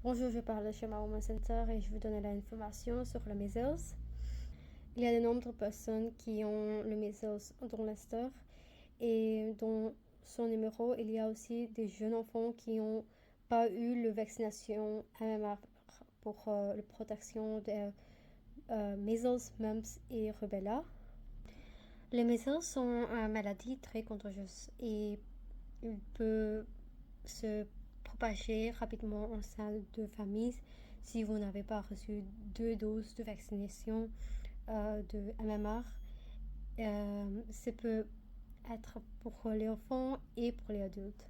Bonjour, je parle de chez Women Center et je vous donne l'information sur le measles. Il y a de nombreuses personnes qui ont le measles dans l'Esther et dans son numéro, il y a aussi des jeunes enfants qui n'ont pas eu la vaccination MMR pour la protection des measles, mumps et rubella. Les measles sont une maladie très contagieuse et il peut se propager rapidement au sein de familles si vous n'avez pas reçu 2 doses de vaccination de MMR. Ça peut être pour les enfants et pour les adultes.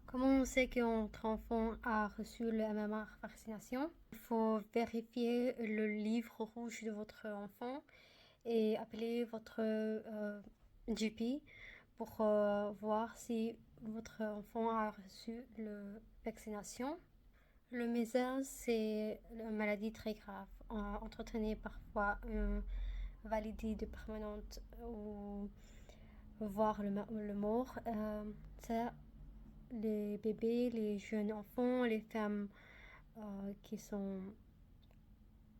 Comment on sait que notre enfant a reçu le MMR vaccination? Il faut vérifier le livre rouge de votre enfant et appeler votre GP pour voir si votre enfant a reçu la vaccination. Le measles, c'est une maladie très grave, entraînée parfois une validité permanente ou voire le mort. C'est les bébés, les jeunes enfants, les femmes qui sont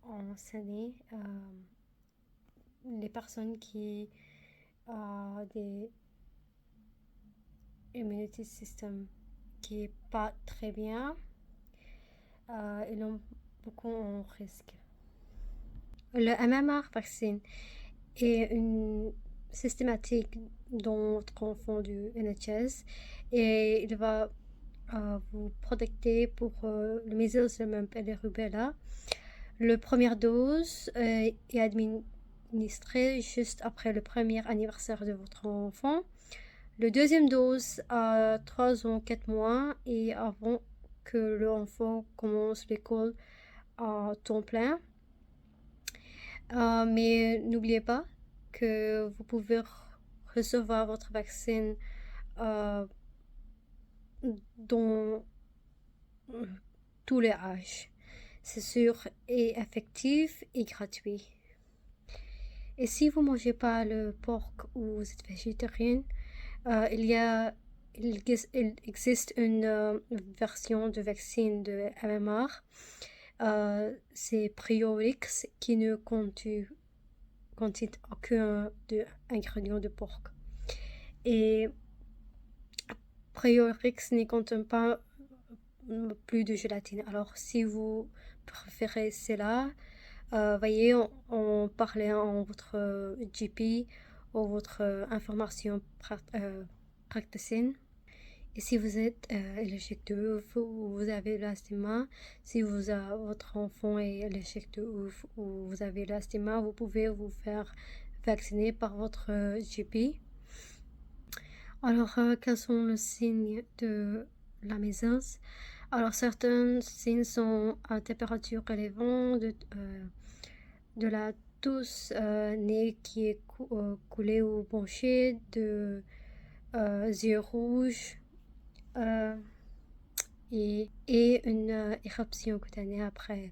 enceintes, les personnes qui ont des immunity system qui est pas très bien, ils ont beaucoup en risque. Le MMR vaccine est une systématique dans votre enfant du NHS et il va vous protéger pour le measles, le mumps et le rubella. La première dose est administrée juste après le premier anniversaire de votre enfant. La deuxième dose à 3 ans, 4 mois et avant que l'enfant commence l'école à temps plein. Mais n'oubliez pas que vous pouvez recevoir votre vaccin dans tous les âges. C'est sûr et effectif et gratuit. Et si vous ne mangez pas le porc ou vous êtes végétarien, il existe une version de vaccin de MMR. C'est Priorix qui ne contient aucun ingrédient de porc. Et Priorix ne contient pas plus de gélatine. Alors si vous préférez cela, veuillez en parler en votre GP ou votre information practicien. Et si vous êtes allergique de ouf ou vous avez l'asthme, si votre enfant est allergique de ouf ou vous avez l'asthme, vous pouvez vous faire vacciner par votre GP. Alors, quels sont les signes de la mésange? Alors, certains signes sont à température élevée, de la tousse, nez qui est coulé ou penché, de yeux rouges et une éruption cutanée après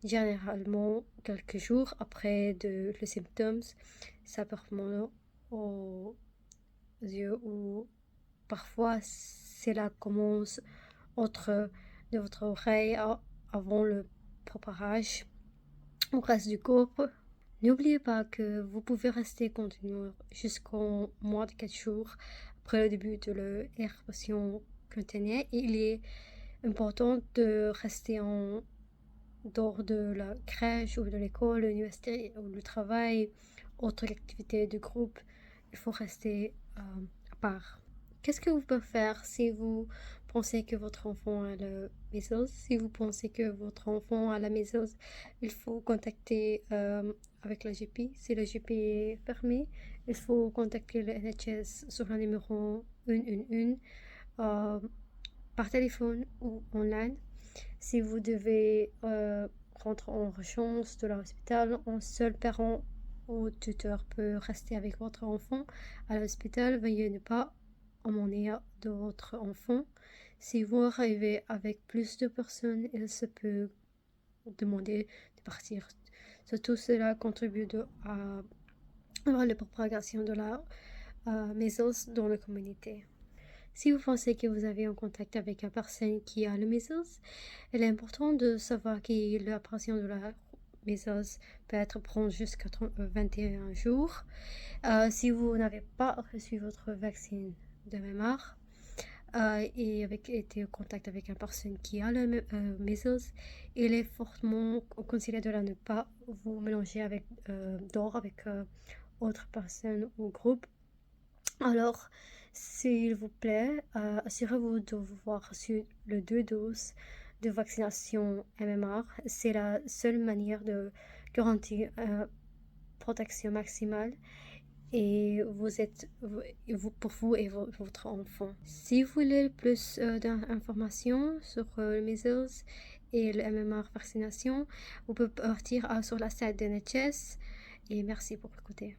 généralement quelques jours après les symptômes, simplement aux yeux ou parfois cela commence entre de votre oreille avant le préparage au reste du corps. N'oubliez pas que vous pouvez rester continu jusqu'au mois de 4 jours après le début de l'éruption cutanée. Il est important de rester en dehors de la crèche ou de l'école, l'université ou le travail, autre activité de groupe. Il faut rester à part. Qu'est-ce que vous pouvez faire si vous pensez que votre enfant a le measles? Si vous pensez que votre enfant a la measles, il faut contacter avec la GP. Si la GP est fermée, il faut contacter le NHS sur le numéro 111 par téléphone ou online. Si vous devez rentrer en urgence de l'hôpital, un seul parent ou tuteur peut rester avec votre enfant à l'hôpital. Veuillez ne pas emmener d'autres enfants. Si vous arrivez avec plus de personnes, il se peut demander de partir. Tout cela contribue à la propagation de la measles dans la communauté. Si vous pensez que vous avez en contact avec une personne qui a le measles, il est important de savoir que l'apparition de la measles peut être prendre jusqu'à 21 jours. Si vous n'avez pas reçu votre vaccin de MMR et avez été en contact avec une personne qui a le measles, il est fortement conseillé de ne pas vous mélanger avec d'autres avec autres personnes ou groupes. Alors, s'il vous plaît, assurez-vous d'avoir reçu les 2 doses de vaccination MMR. C'est la seule manière de garantir une protection maximale et pour vous et votre enfant. Si vous voulez plus d'informations sur le measles et le MMR vaccination, vous pouvez partir sur la site de NHS et merci pour écouter.